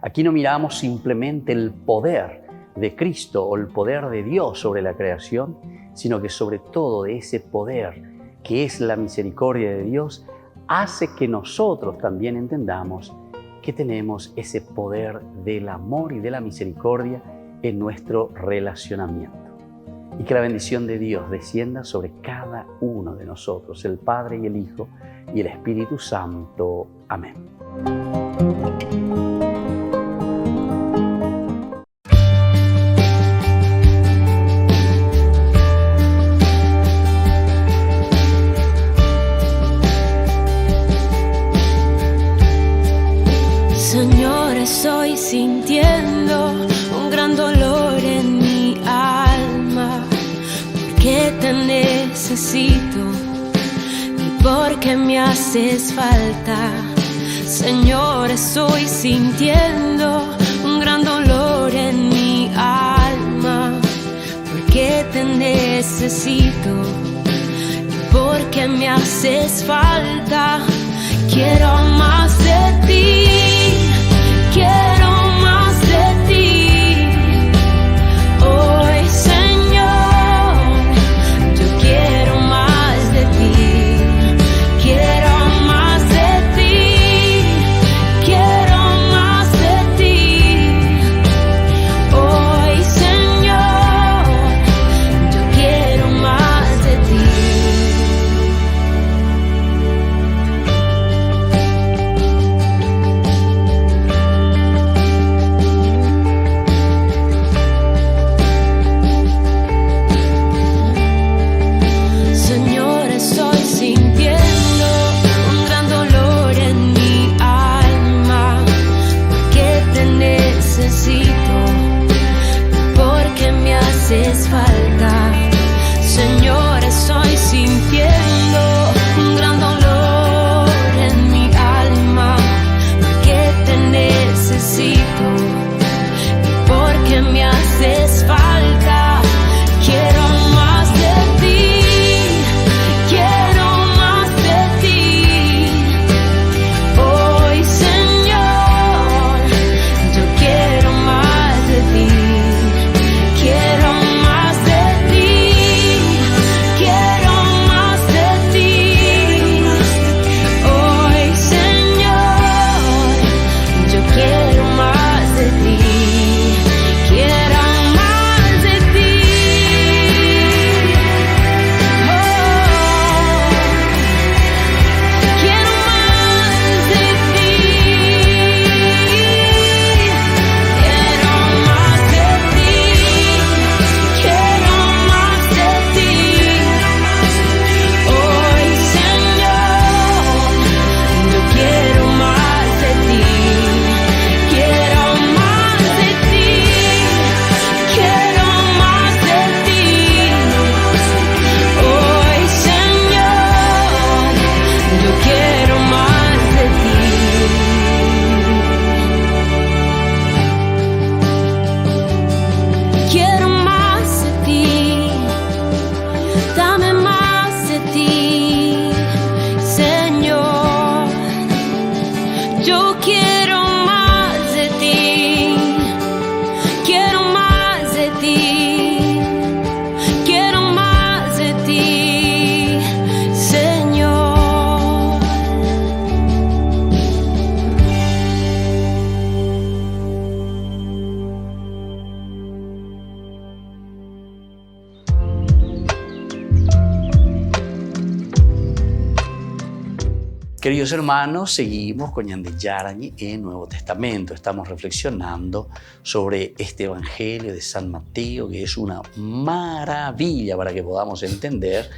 Speaker 1: Aquí no miramos simplemente el poder de Cristo o el poder de Dios sobre la creación, sino que sobre todo de ese poder que es la misericordia de Dios, hace que nosotros también entendamos que tenemos ese poder del amor y de la misericordia en nuestro relacionamiento. Y que la bendición de Dios descienda sobre cada uno de nosotros, el Padre y el Hijo y el Espíritu Santo. Amén.
Speaker 10: Señor, estoy sintiendo un gran dolor en mi alma, porque te necesito y porque me haces falta. Señor, estoy sintiendo un gran dolor en mi alma, porque te necesito y porque me haces falta. Quiero más de ti. Quiero más de ti, hoy Señor, yo quiero más de ti, quiero más de ti, quiero más de ti, hoy Señor, yo quiero más de ti. quiero más de ti, quiero más de ti, quiero más de ti, Señor.
Speaker 1: Queridos hermanos, seguimos con Ñande Yarañe en Nuevo Testamento. Estamos reflexionando sobre este Evangelio de San Mateo, que es una maravilla para que podamos entender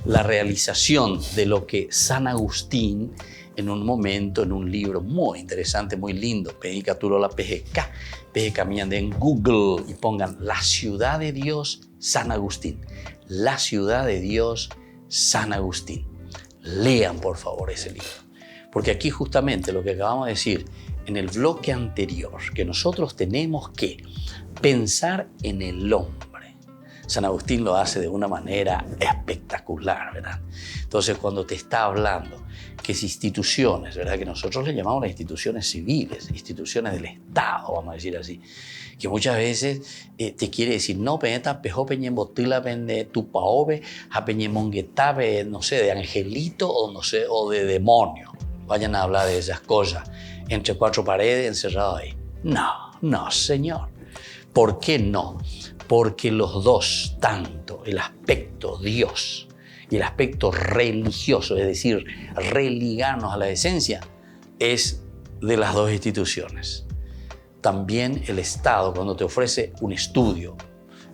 Speaker 1: la realización de lo que San Agustín, en un momento, en un libro muy interesante, muy lindo, Pedicaturo la PGK Ñande en Google y pongan La ciudad de Dios, San Agustín. La ciudad de Dios, San Agustín. Lean, por favor, ese libro. Porque aquí justamente lo que acabamos de decir en el bloque anterior, que nosotros tenemos que pensar en el hombre. San Agustín lo hace de una manera espectacular, ¿verdad? Entonces, cuando te está hablando que es instituciones, ¿verdad? Que nosotros le llamamos las instituciones civiles, instituciones del Estado, vamos a decir así, que muchas veces te quiere decir, no, peñeta, pejo, peñen botila, pende tu paove, a peñen monguetabe, no sé, de angelito o no sé, o de demonio. Vayan a hablar de esas cosas entre cuatro paredes, encerrado ahí. No, señor. ¿Por qué no? Porque los dos, tanto el aspecto Dios y el aspecto religioso, es decir, religarnos a la esencia, es de las dos instituciones. También el Estado, cuando te ofrece un estudio,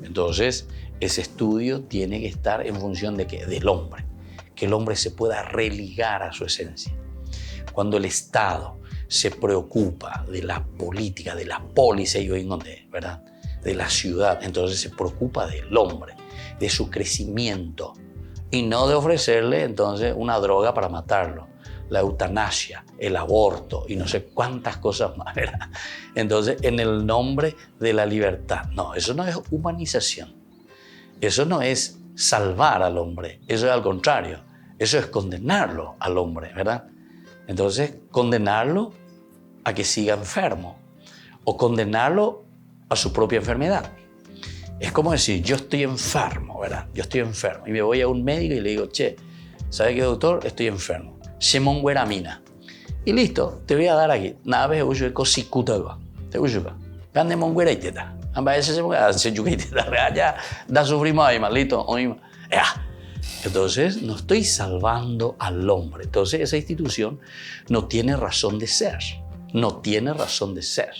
Speaker 1: entonces ese estudio tiene que estar en función de ¿qué? Del hombre, que el hombre se pueda religar a su esencia. Cuando el Estado se preocupa de la política, de la polis, ¿verdad? De la ciudad, entonces se preocupa del hombre, de su crecimiento, y no de ofrecerle entonces una droga para matarlo. La eutanasia, el aborto y no sé cuántas cosas más, ¿verdad? Entonces, en el nombre de la libertad. No, eso no es humanización. Eso no es salvar al hombre. Eso es al contrario. Eso es condenarlo al hombre, ¿verdad? Entonces, condenarlo a que siga enfermo o condenarlo a su propia enfermedad. Es como decir, yo estoy enfermo, ¿verdad? Yo estoy enfermo. Y me voy a un médico y le digo, che, ¿sabe qué, doctor? Estoy enfermo. Semongueramina. Y listo, te voy a dar aquí. Nada vez uso el cosicutaga. Te uso acá. Gande monguera y teta. Amba ese se yuca y teta. Ya da sufrimos ahí, malito. Entonces, no estoy salvando al hombre. Entonces, esa institución no tiene razón de ser. No tiene razón de ser.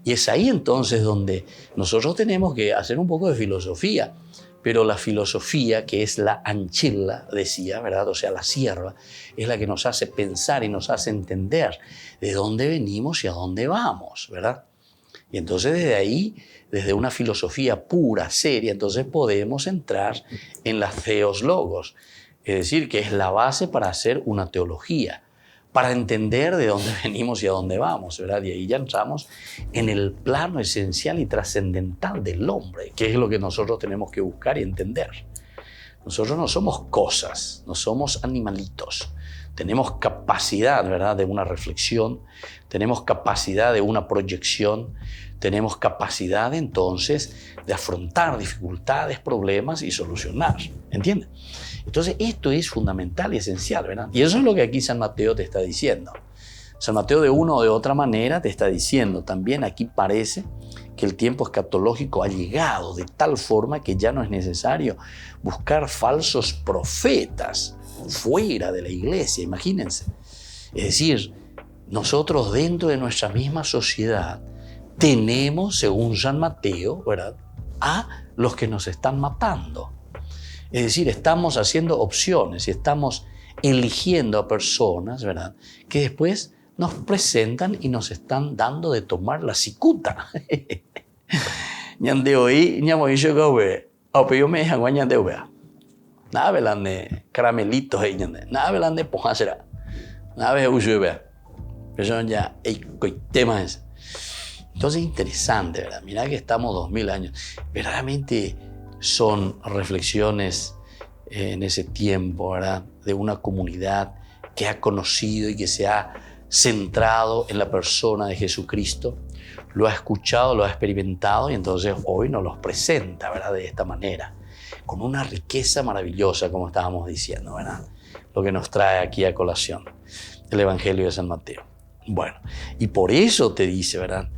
Speaker 1: Y es ahí entonces donde nosotros tenemos que hacer un poco de filosofía. Pero la filosofía, que es la anchilla, decía, ¿verdad? O sea, la sierva, es la que nos hace pensar y nos hace entender de dónde venimos y a dónde vamos, ¿verdad? Y entonces desde ahí, desde una filosofía pura, seria, entonces podemos entrar en las theos logos, es decir, que es la base para hacer una teología, para entender de dónde venimos y a dónde vamos, ¿verdad? Y ahí ya entramos en el plano esencial y trascendental del hombre, que es lo que nosotros tenemos que buscar y entender. Nosotros no somos cosas, no somos animalitos. Tenemos capacidad, ¿verdad?, de una reflexión, tenemos capacidad de una proyección, tenemos capacidad entonces de afrontar dificultades, problemas y solucionar, ¿entiendes? Entonces esto es fundamental y esencial, ¿verdad? Y eso es lo que aquí San Mateo te está diciendo. San Mateo de una o de otra manera te está diciendo, también aquí parece que el tiempo escatológico ha llegado de tal forma que ya no es necesario buscar falsos profetas fuera de la iglesia, imagínense. Es decir, nosotros dentro de nuestra misma sociedad tenemos, según San Mateo, ¿verdad?, a los que nos están matando. Es decir, estamos haciendo opciones y estamos eligiendo a personas, ¿verdad?, que después nos presentan y nos están dando de tomar la cicuta. Ñande hoy, ñamo yo gobe, pero me dejan ñande obea. Nada velan de caramelitos ahí, nada velan de pojasera, nada ve uso vea. Pero ya hay temas. Entonces interesante, ¿verdad? Mirá que estamos 2000 años. Verdaderamente son reflexiones en ese tiempo, ¿verdad?, de una comunidad que ha conocido y que se ha centrado en la persona de Jesucristo, lo ha escuchado, lo ha experimentado y entonces hoy nos los presenta, ¿verdad? De esta manera, con una riqueza maravillosa, como estábamos diciendo, ¿verdad? Lo que nos trae aquí a colación el Evangelio de San Mateo. Bueno, y por eso te dice, ¿verdad?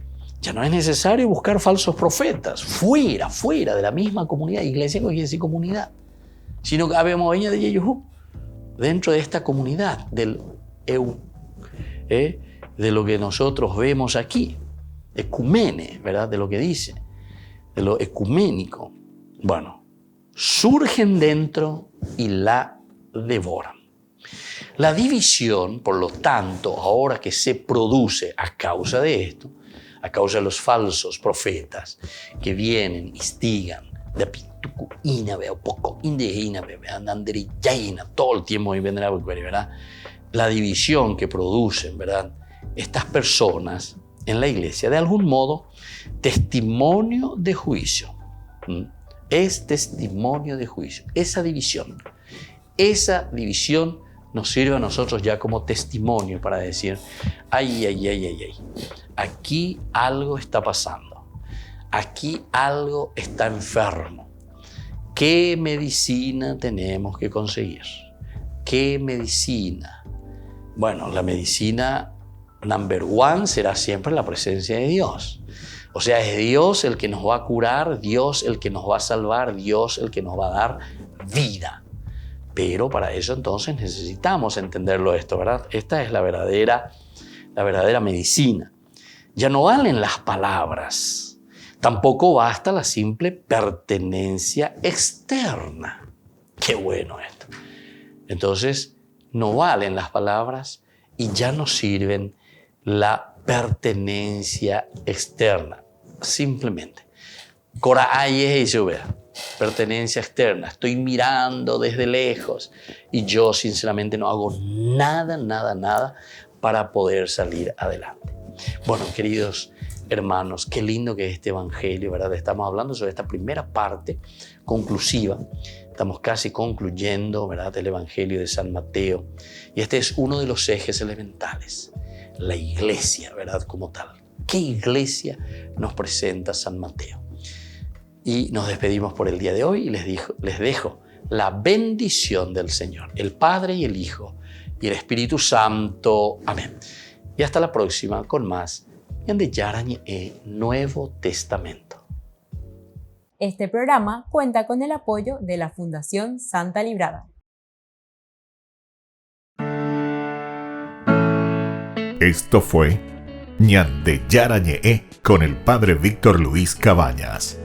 Speaker 1: Ya no es necesario buscar falsos profetas fuera de la misma comunidad. Iglesia no quiere decir comunidad, sino que habemos de Yeyuhu, dentro de esta comunidad del EU, de lo que nosotros vemos aquí, ecumene, ¿verdad? De lo que dice, de lo ecuménico. Bueno, surgen dentro y la devoran. La división, por lo tanto, ahora que se produce a causa de esto, a causa de los falsos profetas que vienen, instigan, de pitucu, inabe, o poco, indígena, andan derechaina, todo el tiempo y vendrá, ¿verdad? La división que producen, ¿verdad? Estas personas en la iglesia, de algún modo, testimonio de juicio. Es testimonio de juicio. Esa división nos sirve a nosotros ya como testimonio para decir, ay, aquí algo está pasando, aquí algo está enfermo. ¿Qué medicina tenemos que conseguir? ¿Qué medicina? Bueno, la medicina number one será siempre la presencia de Dios. O sea, es Dios el que nos va a curar, Dios el que nos va a salvar, Dios el que nos va a dar vida. Pero para eso entonces necesitamos entenderlo esto, ¿verdad? Esta es la verdadera medicina. Ya no valen las palabras. Tampoco basta la simple pertenencia externa. Qué bueno esto. Entonces, no valen las palabras y ya no sirven la pertenencia externa. Simplemente. Cora aye y se vea. Pertenencia externa, estoy mirando desde lejos y yo sinceramente no hago nada para poder salir adelante. Bueno, queridos hermanos, qué lindo que es este evangelio, ¿verdad? Estamos hablando sobre esta primera parte conclusiva, estamos casi concluyendo, ¿verdad? El evangelio de San Mateo y este es uno de los ejes elementales, la iglesia, ¿verdad? Como tal. ¿Qué iglesia nos presenta San Mateo? Y nos despedimos por el día de hoy y les dejo la bendición del Señor, el Padre y el Hijo y el Espíritu Santo. Amén. Y hasta la próxima con más Ñande Yarañe Nuevo Testamento.
Speaker 2: Este programa cuenta con el apoyo de la Fundación Santa Librada.
Speaker 6: Esto fue Ñande Yarañe con el Padre Víctor Luis Cabañas.